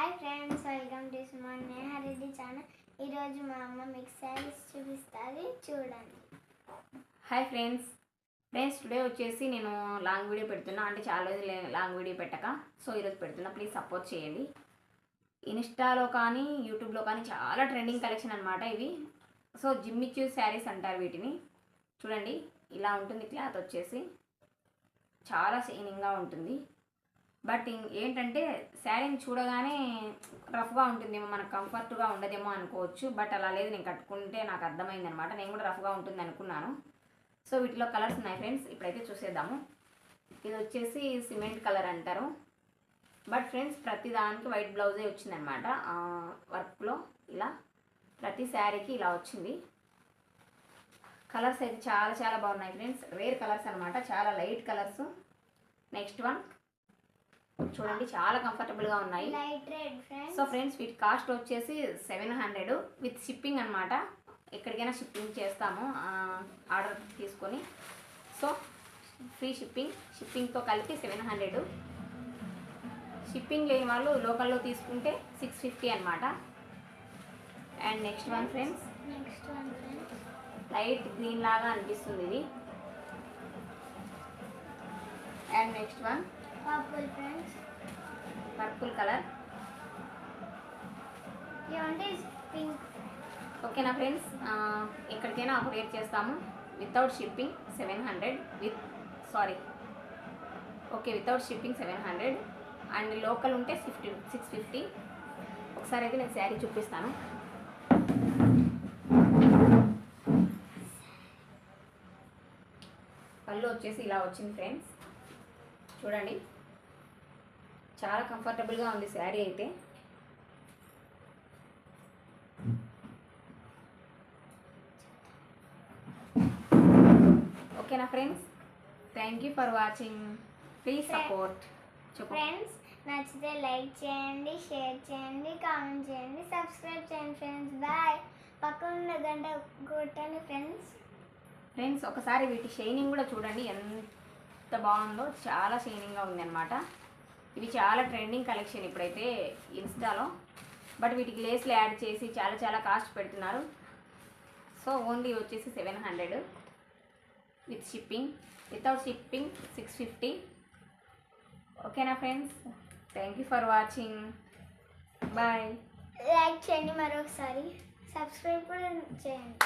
Hi friends, welcome to Suman Neha Reddy channel. ఈరోజు మా అమ్మ మీకు శారీస్ చూపిస్తుంది, చూడండి. హాయ్ ఫ్రెండ్స్ టుడే వచ్చేసి నేను లాంగ్ వీడియో పెడుతున్నా. అంటే చాలా రోజులు లాంగ్ వీడియో పెట్టక, సో ఈరోజు పెడుతున్నా. ప్లీజ్ సపోర్ట్ చేయండి. ఇన్స్టాలో కానీ యూట్యూబ్లో కానీ చాలా ట్రెండింగ్ కలెక్షన్ అనమాట ఇవి. సో జిమ్మిచూ శారీస్ అంటారు వీటిని. చూడండి, ఇలా ఉంటుంది క్లాత్ వచ్చేసి. చాలా షైనింగ్గా ఉంటుంది. బట్ ఏంటంటే శారీని చూడగానే రఫ్గా ఉంటుందేమో, మనకు కంఫర్ట్గా ఉండదేమో అనుకోవచ్చు. బట్ అలా లేదు, నేను కట్టుకుంటే నాకు అర్థమైంది అనమాట. నేను కూడా రఫ్గా ఉంటుంది అనుకున్నాను. సో వీటిలో కలర్స్ ఉన్నాయి ఫ్రెండ్స్, ఇప్పుడైతే చూసేద్దాము. ఇది వచ్చేసి సిమెంట్ కలర్ అంటారు. బట్ ఫ్రెండ్స్ ప్రతి దానికి వైట్ బ్లౌజే వచ్చిందనమాట. వర్క్లో ఇలా ప్రతి శారీకి ఇలా వచ్చింది. కలర్స్ అయితే చాలా చాలా బాగున్నాయి ఫ్రెండ్స్. రేర్ కలర్స్ అనమాట, చాలా లైట్ కలర్స్. నెక్స్ట్ వన్ చూడండి, చాలా కంఫర్టబుల్గా ఉన్నాయి. సో ఫ్రెండ్స్ వీటి కాస్ట్ వచ్చేసి 700 విత్ షిప్పింగ్ అనమాట. ఎక్కడికైనా షిప్పింగ్ చేస్తాము ఆర్డర్ తీసుకొని. సో ఫ్రీ షిప్పింగ్తో కలిపి 700. షిప్పింగ్ లేని వాళ్ళు లోకల్లో తీసుకుంటే 650 అనమాట. And next one friends, light green లాగా అనిపిస్తుంది ఇది. And next one purple friends, purple colour. Pink. ఓకేనా ఫ్రెండ్స్, ఎక్కడికైనా ఆపరేట్ చేస్తాము. Without shipping 700. Without shipping 700. And local ఉంటే 650. ఒకసారి అయితే నేను శారీ చూపిస్తాను. పళ్ళు వచ్చేసి ఇలా వచ్చింది ఫ్రెండ్స్. చూడండి, చాలా కంఫర్టబుల్గా ఉంది శారీ అయితే. ఓకేనా friends, thank you for watching. Please support. Friends నచ్చితే లైక్ చేయండి, షేర్ చేయండి, కామెంట్ చేయండి, సబ్స్క్రైబ్ చేయండి ఫ్రెండ్స్. బాయ్. పక్కన ఉన్న గంట కొట్టండి ఫ్రెండ్స్. ఒకసారి వీటి షైనింగ్ కూడా చూడండి ఎంత బాగుందో. చాలా షైనింగ్గా ఉంది అనమాట. ఇవి చాలా ట్రెండింగ్ కలెక్షన్ ఇప్పుడైతే ఇన్స్టాలో. బట్ వీటికి లేస్లు యాడ్ చేసి చాలా చాలా కాస్ట్ పెడుతున్నారు. సో ఓన్లీ వచ్చేసి 700 విత్ షిప్పింగ్. Without shipping 650. ఓకేనా friends, thank you for watching. Bye. Like చేయండి, మరొకసారి సబ్స్క్రైబ్ కూడా చేయండి.